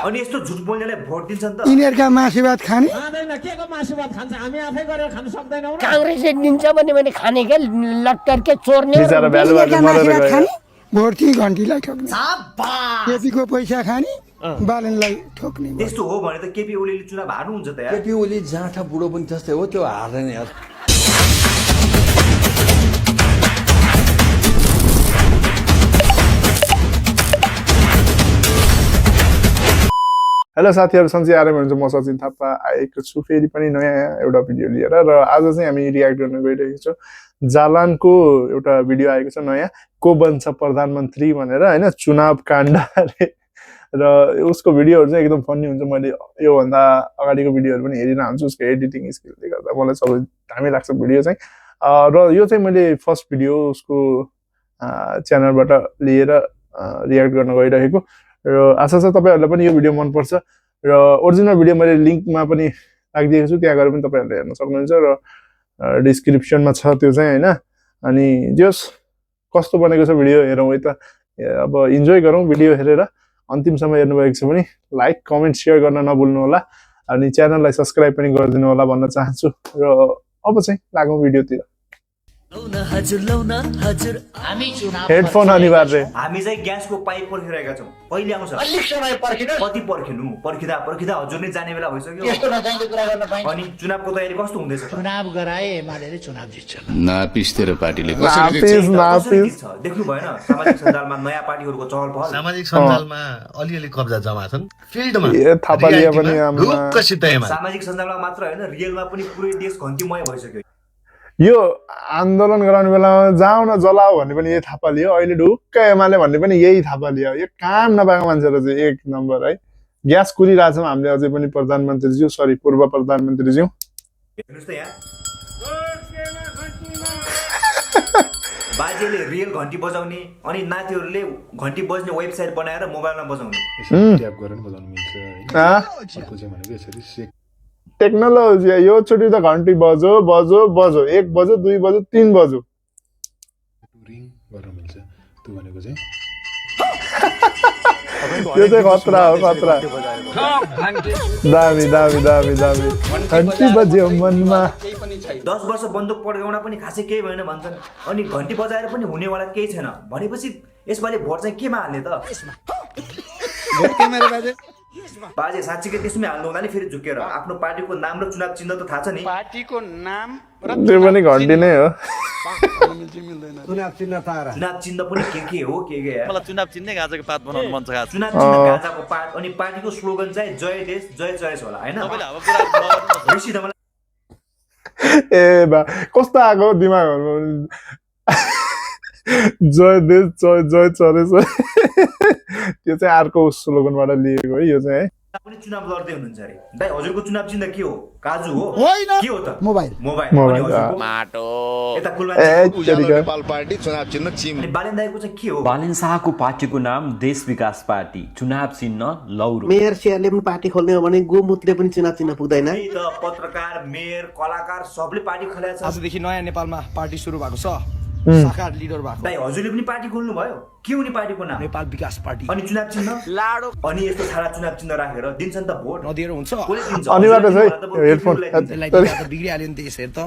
अनि यस्तो झुट बोल्नेलाई भोट दिन्छन् त यिनीहरुका मासु भात खाने खाँदैन के को मासु भात खान्छ हामी आफै गरेर खान सक्दैनौँ र कांग्रेसले दिन्छ भने खाने के लट्टर के चोर्ने बिचारा भ्यालु यिनीहरुका मरेर मासु भात गयो खाने भोट चाहिँ घन्टीलाई ठोक्ने केपीको पैसा खाने बालनलाई ठोक्ने त्यस्तो हो भने त केपी ओलीले चुनाव हार्नुहुन्छ त यार केपी ओली जाँठा बुढो पनि त्यस्तै हो त्यो हार्दैन यार हेलो साथीहरु सन्चै आराम हुनुहुन्छ म सचिन थापा आएको छु फेरि पनि नयाँ एउटा भिडियो लिएर र आज चाहिँ हामी रियाक्ट गर्न गइरहेको छौं जालानको एउटा भिडियो आएको छ नयाँ को बन्छ प्रधानमन्त्री भनेर हैन चुनाव काण्ड र उसको भिडियोहरु चाहिँ एकदम फन्नी हुन्छ मैले यो भन्दा अगाडिको भिडियोहरु पनि हेरिन हुन्छु उसको एडिटिङ स्किलले गर्दा मलाई सबै दामी लाग्छ भिडियो चाहिँ र यो चाहिँ मैले फर्स्ट भिडियो उसको च्यानलबाट लिएर रियाक्ट गर्न गइरहेको र आशा छ तपाईहरुलाई पनि यो भिडियो मन पर्छ र ओरिजिनल भिडियो मैले लिंकमा पनि राखिदिएको छु त्यहाँ गएर पनि तपाईहरुले हेर्न सक्नुहुन्छ र डिस्क्रिप्सनमा छ त्यो चाहिँ हैन अनि जस कस्तो बनेको छ भिडियो हेरौँ है त अब इन्जोय गरौँ भिडियो हेरेर अन्तिमसम्म हेर्नु भएको छ भने लाइक कमेन्ट शेयर गर्न नभुल्नु होला अनि च्यानललाई सब्स्क्राइब पनि गरिदिनु होला भन्न चाहन्छु र अब चाहिँ लागौं भिडियोतिर हेडफोन अनिवार्य हामी चाहिँ ग्यासको पाइप पर्खिरहेका छौं कहिले आउँछ अलिक समय पर्खिनु कति पर्खिनु पर्खिदा हजुर नै जाने बेला भइसक्यो यस्तो नचाहिँदो कुरा गर्न पाइन्छ अनि चुनावको तयारी कस्तो हुँदैछ चुनाव गराए एमाले चुनाव जित्छ नापिस तेरो पार्टीले नापिस देख्नु भएन सामाजिक सञ्जालमा नयाँ पार्टीहरुको चहल पहल सामाजिक सञ्जालमा अलिअलि कब्जा जमा छन् फिल्डमा ए थापालिया पनि सामाजिक सञ्जालमा मात्र हैन रियलमा पनि पुरै देश घन्टीमय भइसक्यो यो आन्दोलन गराउने बेलामा जाऊ न जलाऊ भन्ने पनि यही थाहा लियो अहिले ढुक्क एमाले भन्ने पनि यही थाहा लियो यो काम नपाएको मान्छेहरु चाहिँ एक नम्बर है ग्यास कुरिरहेछौँ हामीले अझै पनि प्रधानमन्त्रीज्यू सरी पूर्व प्रधानमन्त्रीज्यू हेर्नुस् त यहाँ बाजेले रियल घन्टी बजाउने अनि नातिहरुले घन्टी बज्ने वेबसाइट बनाएर मोबाइलमा बजाउने ट्याप गरेर बजाउन मिल्छ हैन अर्को चाहिँ भनेको यसरी टेक्नोलोजी यो चोटी त घन्टी बजो बजो बजो 1 बजो 2 बजो 3 बजो रिङ गर्न मिल्छ त्यो भनेको चाहिँ यो चाहिँ खतरा हो खतरा दामी दामी दामी दामी घन्टी बज्यो मनमा 10 वर्ष बन्दुक पड्काउन पनि खासै केही भएन भन्छन् अनि घन्टी बजाएर पनि हुनेवाला केही छैन भनेपछि यसपालि भोट चाहिँ केमा हाल्ने त भोट के मेरो बाजे बाजे साच्चै त्यसमै हाल्नु होला नि फेरि झुकेर आफ्नो पार्टीको नाम र चुनाव चिन्ह त थाहा छ नि पार्टीको नाम त्यो पनि घन्टी नै हो चुनाव चिन्ह तारा चुनाव चिन्ह पनि के हो के यार मलाई चुनाव चिन्ह गाजाको पात बनाउन मन छ चुनाव चिन्ह गाजाको पात अनि पार्टीको स्लोगन चाहिँ जय देश जय चोइस होला हैन तपाईले अब कुरा ऋषि धमला ए बा कस्तो आको दिमागहरुमा जय देश जय जय चरेछ त्यो चाहिँ अर्को स्लोगनबाट लिएको है यो चाहिँ पनि चुनाव लड्दै हुनुहुन्छ अरे दाइ हजुरको चुनाव चिन्ह के हो काजु हो के हो त मोबाइल मोबाइल माटो यता कुलमान्छे नेपाल पार्टी चुनाव चिन्ह चिम अनि बालेन दाइको चाहिँ के हो बालेन शाहको पार्टीको नाम देश विकास पार्टी चुनाव चिन्ह लौरो मेयर शेयरले पनि पार्टी खोल्ने हो भने गोमुतले पनि चुनाव चिन्ह पुग्दैन है त पत्रकार मेयर कलाकार सबले पार्टी खोलेको छ आजदेखि नयाँ नेपालमा पार्टी सुरु भएको छ सरकार लिडर भएको दाइ हजुरले पनि पार्टी खोल्नु भयो के हुने पार्टीको नाम नेपाल विकास पार्टी अनि चुनाव चिन्ह लाडो अनि यस्तो सारा चुनाव चिन्ह राखेर दिन्छन् त भोट नदिएर हुन्छ कसले दिन्छ अनिवार्य छ हेडफोन त्यसलाई त बिग्रिहाल्यो नि देश हेर त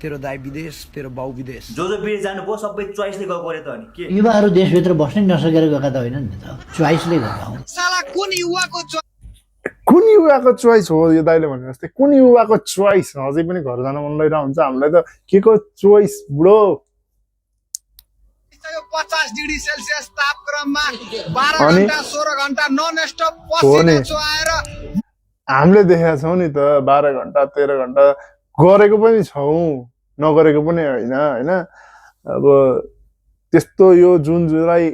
तेरो दाइ विदेश तेरो बाउ विदेश जो बिहे जानुभयो सबै चोइसले गएको रे त अनि के युवाहरू देशभित्र बस्नै नसकेर गएका त होइन नि त चोइसले गएका हुन् कुन युवाको चोइस हो यो दाइले भने जस्तै कुन युवाको चोइस अझै पनि घर जान मन लागिरहेको हुन्छ हामीलाई त के को चोइस बुढो 50 डिग्री सेल्सियस तापक्रममा 12 घण्टा 16 घण्टा नन स्टप पसिना चुहाएर हामीले देखेका छौं नि त 12 घण्टा 13 घण्टा गरेको पनि छौं नगरेको पनि हैन हैन अब त्यस्तो यो जुन जुलाई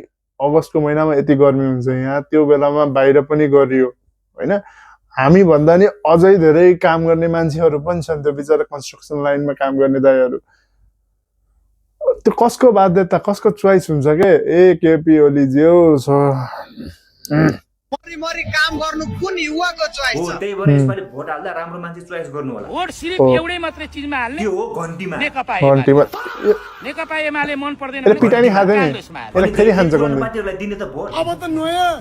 अगस्तको महिनामा यति गर्मी हुन्छ यहाँ त्यो बेलामा बाहिर पनि गरियो हैन हामी भन्दा नि अझै धेरै काम गर्ने मान्छेहरु पनि छन् त्यो बिचारा कन्स्ट्रक्सन लाइनमा काम गर्ने दाइहरु त्यो कसको बाध्यता कसको चोइस हुन्छ के ए केपी ओली ज्यू मरी काम गर्नु कुन युवाको चोइस हो छ? त्यही भएर यसपालि भोट हाल्दा राम्रो मान्छे चोइस गर्नु होला भोट सिर्फ एउटै मात्रै चिजमा हाल्ने त्यो हो घन्टीमा नेकपा एमाले मन पर्दैन यसले पिटानी खाँदैन यसले फेरि खान्छ गर्ने कोही पार्टीहरूलाई दिने त भोट अब त नयाँ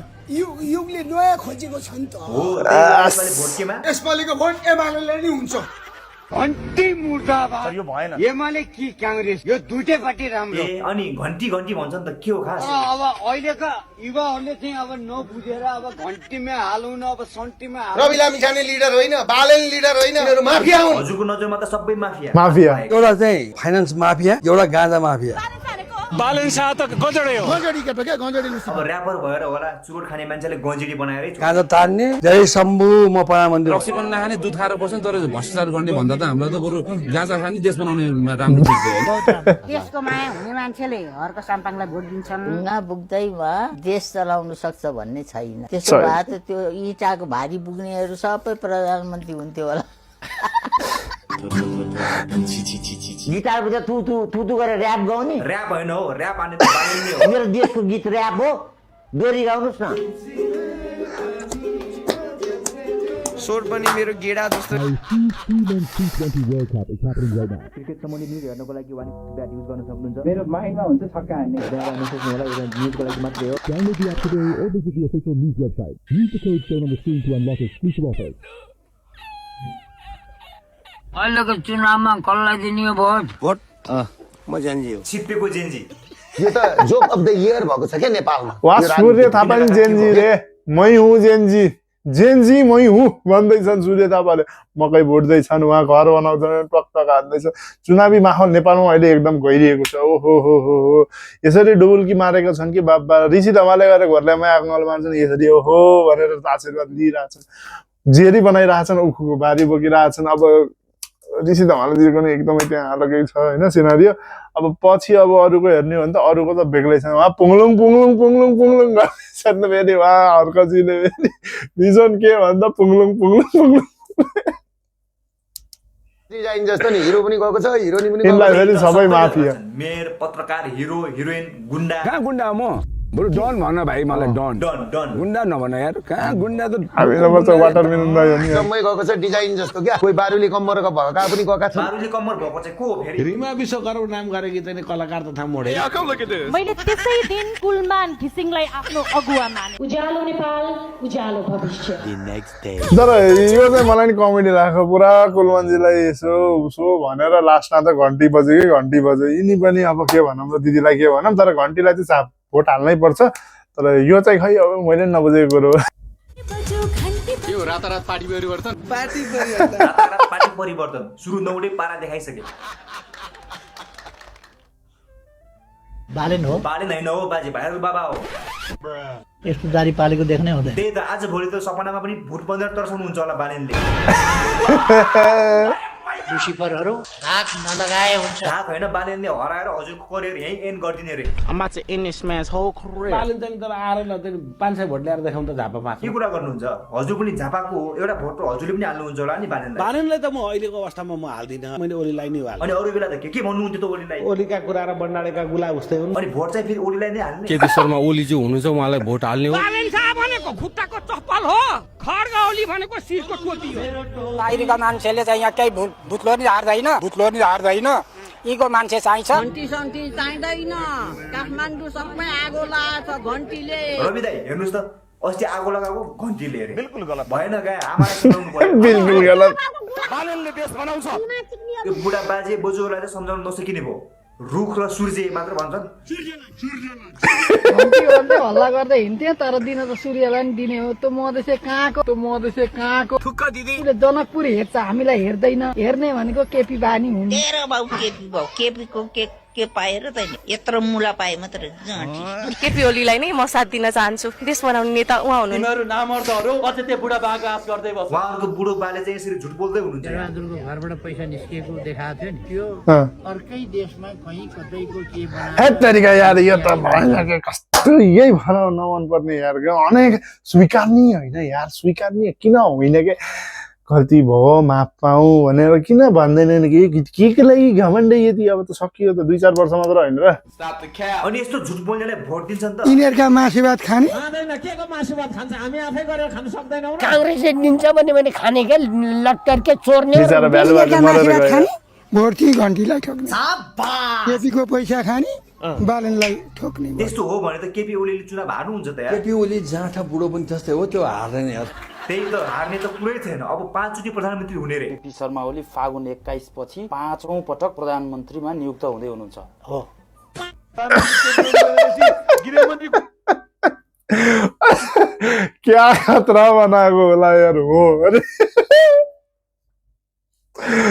युगले नयाँ खोजेको छ नि त हो त्यही भएर यसपालि भोट केमा यसपालिको भोट एमाले नै हुन्छ घन्टी मुर्दाबाद यो भएन एमाले कि कांग्रेस यो दुईटै पार्टी राम्रो ए अनि घन्टी घन्टी भन्छ नि त के हो खास अब अहिलेका युवाहरूले चाहिँ अब नबुझेर अब घन्टीमा हालौँ न अब सन्टीमा रवि लामिछाने लिडर होइन, बालेन लिडर होइन, यिनीहरू माफिया हुन्। हजुरको नजरमा त सबै माफिया माफिया एउटा चाहिँ फाइनान्स माफिया एउटा गाँजा माफिया बालन शाह त गजडे हो अब र्यापर भएर होला चुरोट खाने मान्छेले गन्जिडी बनाएरै गाँजा तान्ने जय शम्भु म परा मन्दिर रक्सी पनि नखाने दुध खाएर बस्ने तर भ्रष्टाचार गर्ने भन्दा त हामीलाई त बरु गाँजा खाने देश बनाउने राम्रो देख्छ देशको माया हुने मान्छेले हरको साम्पाङलाई भोट दिन्छन् नबुक्दैमा देश चलाउन सक्छ भन्ने छैन त्यसो भए त त्यो इटाको भारी पुग्नेहरू सबै प्रधानमन्त्री हुन्थ्यो होला गिटार बजा तु तु तु तु गरेर र्याप गाउने र्याप होइन हो र्याप आने त बालिने हो मेरो देशको गीत र्याप हो दोहोरी गाउनुहोस् न स्वर पनि मेरो गेडा जस्तो क्रिकेट सम्बन्धी न्युज हेर्नको लागि वान ब्याट युज गर्न सक्नुहुन्छ मेरो माइन्डमा हुन्छ छक्का हान्ने ब्याट मेसेज होला यो न्युजको लागि मात्रै हो अहिलेको चुनावमा कसलाई दिने हो भोट म जान्जी हो छिप्पेको जेन्जी यो त जोक अफ द इयर भएको छ क्या नेपालमा वा सूर्य थापा नि जेन्जी रे मै हुँ जेन्जी जेन्जी मै हुँ भन्दैछन् सूर्य थापाले मकै भुट्दैछन् उहाँ घर बनाउँछन् टक टक हान्दैछ चुनावी माहौल नेपालमा अहिले एकदम गइरहेको छ ओहो हो हो हो यसरी डुबुल्की मारेका छन् कि बाबा ऋषि धमाले गएर घरलाई अङ्गल मान्छन् यसरी ओहो भनेर आशीर्वाद लिइरहेछन् जेरी बनाइरहेछन् उखुको बारी बोकिरहेछन् अब ऋषि धमालजीको नि एकदमै त्यहाँ अलगै छ होइन सिनारियो अब पछि अब अरूको हेर्ने हो भने त अरूको त बेग्लै छ उहाँ पुङलुङ पुङलुङ पुङलुङ पुङलुङ गर्छन् फेरि उहाँ हर्कजीले फेरि रिजन के भन्दा पुङलुङ पुङलुङ पुङलुङ डिजाइन जस्तो नि हिरो पनि गएको छ हिरोनी पनि यिनलाई फेरि सबै माफिया मेयर पत्रकार हिरो हिरोइन गुन्डा कहाँ गुन्डा म बरु डन भन भाइ मलाई डन डन डन गुन्डा नभन यार कहाँ गुन्डा त हामीलाई त वाटरमेलन भयो नि जम्मै गएको छ डिजाइन जस्तो क्या कोही बारुली कम्मरका भएका पनि गएका छन् बारुले कम्मर भएको चाहिँ को हो फेरि रिमा विश्वकर्मा नाम गरेकी चाहिँ कलाकार तथा मोडे मैले त्यसै दिन कुलमान घिसिङलाई आफ्नो अगुवा माने उज्यालो नेपाल उज्यालो भविष्य तर यो चाहिँ मलाई नि कमेडी लाग्यो पुरा कुलमानजीलाई यसो उसो भनेर लास्टमा त घन्टी बज्यो यिनी पनि अब के भनौँ र दिदीलाई के भनौँ तर घन्टीलाई चाहिँ चाप भोट हाल्नै पर्छ तर यो चाहिँ खै अब मैले नबुझेको कुरो रातारात पार्टी परिवर्तन रातारात पार्टी परिवर्तन सुरु नौडे पारा देखाइसके बालेन हो बालेन होइन हो बाजे भाइहरू बाबा हो यस्तो जारी पालेको देख्नै हुँदैन त्यही त आज भोलि त सपनामा पनि भोट बन्देर तर्साउनुहुन्छ होला बालेनले लुसिफरहरू धाक नलगाए हुन्छ थाहा होइन बालेनले हराएर हजुरको करियर यहीँ एन्ड गरिदिने रे बालन चाहिँ तर आएर ल 500 भोट ल्याएर देखाउँ त झापा पास के कुरा गर्नुहुन्छ हजुर पनि झापाको हो एउटा भोट हजुरले पनि हाल्नुहुन्छ होला नि बालेनलाई बालनलाई त म अहिलेको अवस्थामा म हाल्दिनँ मैले ओलीलाई नै हाल्छु अनि अरू बेला त के भन्नुहुन्थ्यो त ओलीलाई ओलीका कुरा र बन्डालेका गुला उस्तै हुन् अनि भोट चाहिँ फेरि ओलीलाई नै हाल्ने केपी शर्मा ओली चाहिँ हुनुहुन्छ उहाँलाई भोट हाल्ने हो बालेन शाह भनेको खुट्टाको चप्पल हो खड्ग ओली भनेको शिरको टोपी हो बाहिरका मान्छेले चाहिँ यहाँ केही भुत्लो नि हार्दैन यीको मान्छे चाहिन्छ घन्टी सन्टी चाहिँदैन काठमाडौँ सबै आगो लाछ घन्टीले रवि दाइ हेर्नुहोस् त अस्ति आगो लगाएको घन्टीले हेरे बिल्कुल गलत भएन गाए आमालाई सुनाउनु पर्यो बिल्कुल गलत बालेनले देश बनाउँछ त्यो बुढा बाजे बोजूहरूलाई चाहिँ सम्झाउन नसकिने भयो रुख र सूर्य मात्र भन्छन् हल्ला गर्दै हिँड्थ्यो तर दिन त सूर्यलाई नि दिने हो त मधेसे कहाँको ठुक्क दिदी जनकपुर हेर्छ हामीलाई हेर्दैन हेर्ने भनेको केपी बानी हुन् केपीको के पाएर त यत्रो मुला पाए मात्र केपी ओलीलाई नै म साथ दिन चाहन्छु देश बनाउने नेता उहाँ हुनुहुन्छ तिमीहरू नामर्दहरू अझै त्यो बुढा बाको आश गर्दै बस्छ उहाँहरूको बुढो बाले चाहिँ यसरी झुट बोल्दै हुनुहुन्छ बहादुरको घरबाट पैसा निस्किएको देखाएको थियो नि त्यो अर्कै देशमा कहीँ कतैको के हे तरिका यार यो त भएन के कस्तो यही भएर नमन पर्ने यार अनेक स्वीकार्ने होइन यार स्वीकार्ने किन होइन के गल्ती भयो माफ पाऊ भनेर किन भन्दैनन् कि के लागि घमण्ड यति अब त सकियो त 2-4 वर्ष मात्र होइन र अनि यस्तो झुट बोल्नेलाई भोट दिन्छन् त यिनीहरूका मासु भात खाने काङ्ग्रेसले दिन्छ भने खाने क्या लट्टर के चोर्ने बिचारा भ्यालुवाले मरेर गयो भोट कि घन्टीलाई ठोक्ने केपीको पैसा खाने बालनलाई ठोक्ने त्यस्तो हो भने त केपी ओलीले चुनाव हार्नुहुन्छ त यार केपी ओली जाँठा बुढो पनि त्यस्तै हो त्यो हार्दैन यार त्यही त हार्ने त कुरै थिएन अब 5 चोटि प्रधानमन्त्री हुने रे केपी शर्मा ओली फागुन 21 पछि 5औं पटक प्रधानमन्त्रीमा नियुक्त हुँदै हुनुहुन्छ हो क्या खतरा बनाएको होला यार हो अरे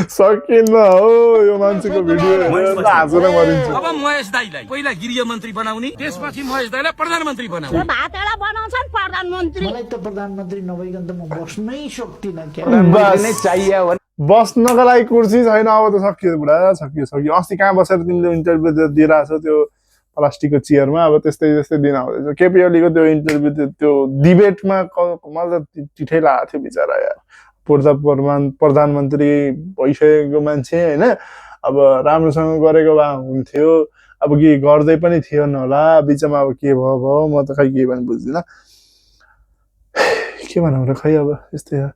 सकिन्न हो यो मान्छेको भिडियो हेरेर हाँसेर मरिन्छ अब महेश दाइलाई पहिला गृह मन्त्री बनाउने त्यसपछि महेश दाइलाई प्रधानमन्त्री बनाउने भातडा बनाउँछन् प्रधानमन्त्री मलाई त प्रधानमन्त्री नभइकन त म बस्नै सक्दिनँ क्या बस्नको लागि कुर्सी छैन अब त सकियो बुढा सकियो अस्ति कहाँ बसेर तिमीले इन्टरभ्यू दिइरहेको छौ त्यो प्लास्टिकको चेयरमा अब त्यस्तै दिन आउँदैछ केपी ओलीको त्यो इन्टरभ्यू त्यो डिबेटमा मलाई त चिठै लागेको थियो बिचरा यार प्रधानमन्त्री भइसकेको मान्छे होइन अब राम्रोसँग गरेको भए हुन्थ्यो अब के गर्दै पनि थिएन होला बिचमा अब के भयो म त खै के पनि बुझ्दिनँ के भनौँ र खै अब यस्तै हो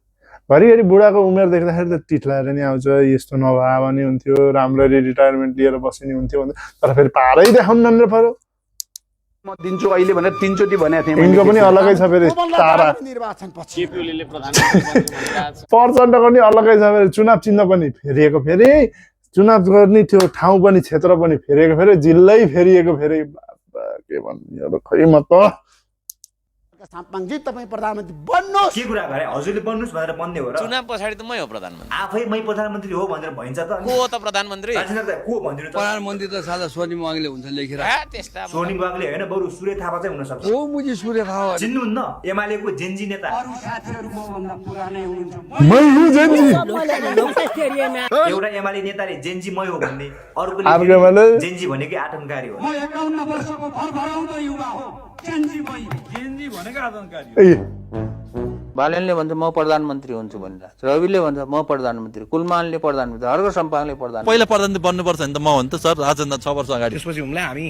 घरिघरि बुढाको उमेर देख्दाखेरि त टिट्लाएर नि आउँछ यस्तो नभए पनि हुन्थ्यो राम्ररी रिटायरमेन्ट लिएर बसिने हुन्थ्यो तर फेरि पारै देखाउनु नत्र पर्यो म दिन्छु अहिले भनेर 3 चोटि भनेको थिएँ यिनको पनि अलगै छ फेरि तारा प्रचण्डको नि अलगै छ फेरि चुनाव चिन्ह पनि फेरिएको फेरि चुनाव गर्ने त्यो ठाउँ पनि क्षेत्र पनि फेरिएको फेरि जिल्लै फेरिएको फेरि के भन्नु खै म त साम्पाङजी तपाईँ प्रधानमन्त्री बन्नुहोस् के कुरा गरे हजुरले बन्नुहोस् भनेर बन्ने हो र चुनाव पछाडि त मै हो प्रधानमन्त्री आफै मै प्रधानमन्त्री हो भनेर भइन्छ त को हो त प्रधानमन्त्री को भनिदिनु त प्रधानमन्त्री त साला सोनी वाङले हुन्छ लेखेर त्यस्ता सोनी वाङले होइन बरु सूर्य थापा चाहिँ हुन सक्छ ओ मुजी सूर्य थापा चिन्नुहुन्न एमालेको जेन्जी नेता एउटा एमाले नेताले जेन्जी मै हो भन्ने अर्कोले जेन्जी भनेकै आतंककारी हो बालनले भन्छ म प्रधानमन्त्री हुन्छु भनेर रविले भन्छ म प्रधानमन्त्री कुलमानले प्रधानमन्त्री हर्क सम्पाङले प्रधानमन्त्री पहिला प्रधानमन्त्री बन्नुपर्छ नि त म हो नि त सर राजन 6 वर्ष अगाडि त्यसपछि उनलाई हामी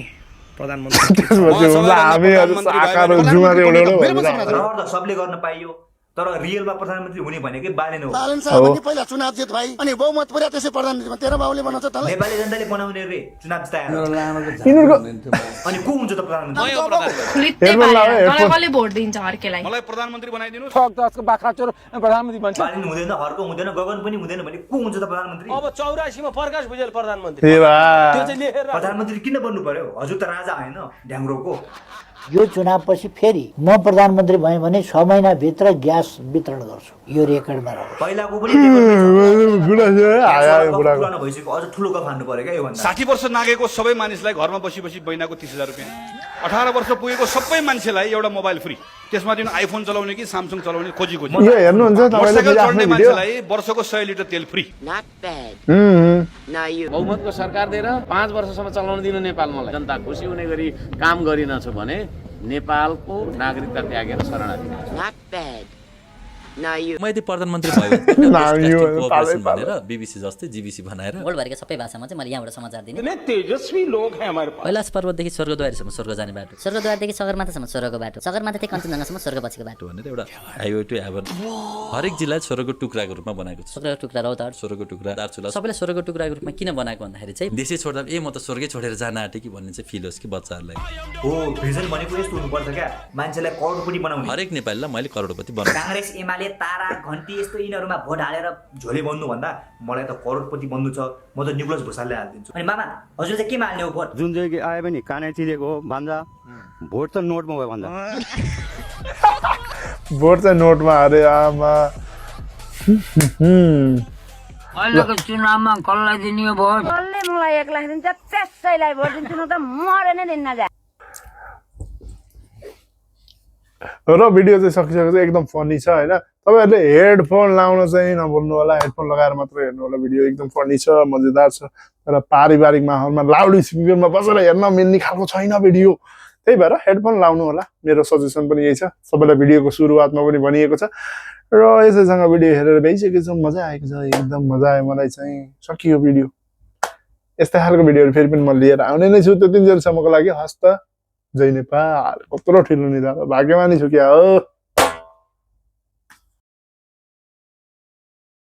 प्रधानमन्त्री सबले गर्न पाइयो तर रियलमा प्रधानमन्त्री हुने भनेकै बालेन हो बालन साहब पहिला चुनाव जित भाइ अनि बहुमत पुर्या त्यसै प्रधानमन्त्री तेरो बाबुले बनाउँछ त नेपाली जनताले बनाउने रे चुनाव जिताएर अनि को हुन्छ त कसले भोट दिन्छ हर्केलाई मलाई प्रधानमन्त्री बनाइदिनु जसको बाख्रा चोर प्रधानमन्त्री बन्छ बालेन हुँदैन हर्क हुँदैन गगन पनि हुँदैन भने को हुन्छ त प्रधानमन्त्री अब 84 मा प्रकाश भुजेल प्रधानमन्त्री प्रधानमन्त्री किन बन्नु पर्यो हजुर त राजा होइन ढ्याङ्ग्रोको यो चुनावपछि फेरि म प्रधानमन्त्री भएँ भने 6 महिनाभित्र ग्यास वितरण गर्छु यो रेकर्डमा रहोस् पहिलाको पनि भइसक्यो अझ ठुलो गफ हान्नु पर्यो क्या योभन्दा 60 वर्ष नागेको सबै मानिसलाई घरमा बसी महिनाको 30,000 रुपियाँ 18 वर्ष पुगेको सबै मान्छेलाई एउटा मोबाइल फ्री त्यसमा दिन आइफोन चलाउने कि सामसङ चलाउने खोजी मोटरसाइकल चढ्ने मान्छेलाई वर्षको 100 लिटर तेल फ्री बहुमतको सरकार दिएर 5 वर्षसम्म चलाउन दिनु नेपालमा जनता खुसी हुने गरी काम गरिनछ भने नेपालको नागरिकता त्यागेर शरणार्थी म यदि प्रधानमन्त्री भयो भनेर बीबीसी जस्तै जीबीसी बनाएर वर्ल्डभरिका सबै भाषामा चाहिँ मैले यहाँबाट समाचार दिने तेजस्वी लोग हैं हमारे पास कैलाश पर्वतदेखि स्वर्गद्वारसम्म स्वर्ग जाने बाटो स्वर्गद्वारदेखि सगरमाथासम्म स्वर्गको बाटो सगरमाथादेखि कञ्चनजङ्घासम्म स्वर्ग पछिको बाटो भनेर एउटा हाइवे टु हेभन हरेक जिल्ला स्वर्गको टुक्राको रूपमा बनाएको छ स्वर्गको टुक्रा रौतहट स्वर्गको टुक्रा दार्चुला सबैलाई स्वर्गको टुक्राको रूपमा किन बनाएको भन्दाखेरि चाहिँ देशै छोड्दा म त स्वर्गै छोडेर जान आँटे कि भन्ने चाहिँ फिल होस् कि बच्चाहरूलाई हो भिजन भनेको यस्तो हुनुपर्छ क्या मान्छेलाई करोडपति बनाउने हरेक नेपालीलाई मैले करोडपति बनाउँछु काङ्ग्रेस एमाले तारा घन्टी यस्तो यिनीहरूमा भोट हालेर झोले बन्नु भन्दा मलाई त करोडपति बन्नु छ म त निकोलस भुसालले हालिदिन्छु अनि मामा हजुर चाहिँ केमा हाल्ने हो भोट जुन चाहिँ आए पनि कानै चिरेको हो भन्दा भोट त नोटमा भयो भन्दा भोट चाहिँ नोटमा अरे आमा अहिलेको चुनावमा कसलाई दिने हो भोट कसले मलाई 1 लाख दिन्छ त्यसैलाई भोट दिन्छु न त मरे नै दिन्न जा र भिडियो चाहिँ सकिसकेको चाहिँ एकदम फनी छ होइन तपाईँहरूले हेडफोन लाउन चाहिँ नभुल्नु होला हेडफोन लगाएर मात्र हेर्नु होला भिडियो एकदम फनी छ मजेदार छ तर पारिवारिक माहौलमा लाउड स्पिकरमा बसेर हेर्न मिल्ने खालको छैन भिडियो त्यही भएर हेडफोन लाउनु होला, मेरो सजेसन पनि यही छ। सबैलाई भिडियोको सुरुवातमा पनि भनिएको छ र यसैसँग भिडियो हेरेर भइसकेको छ, मजा आएको छ, एकदम मजा आयो मलाई चाहिँ। सकियो भिडियो, यस्तै खालको भिडियोहरू फेरि पनि म लिएर आउने नै छु। त्यतिन्जेलसम्मको लागि हस्त, जय नेपाल। कत्रो ठुलो निधार, भाग्यमानी छु क्या हो।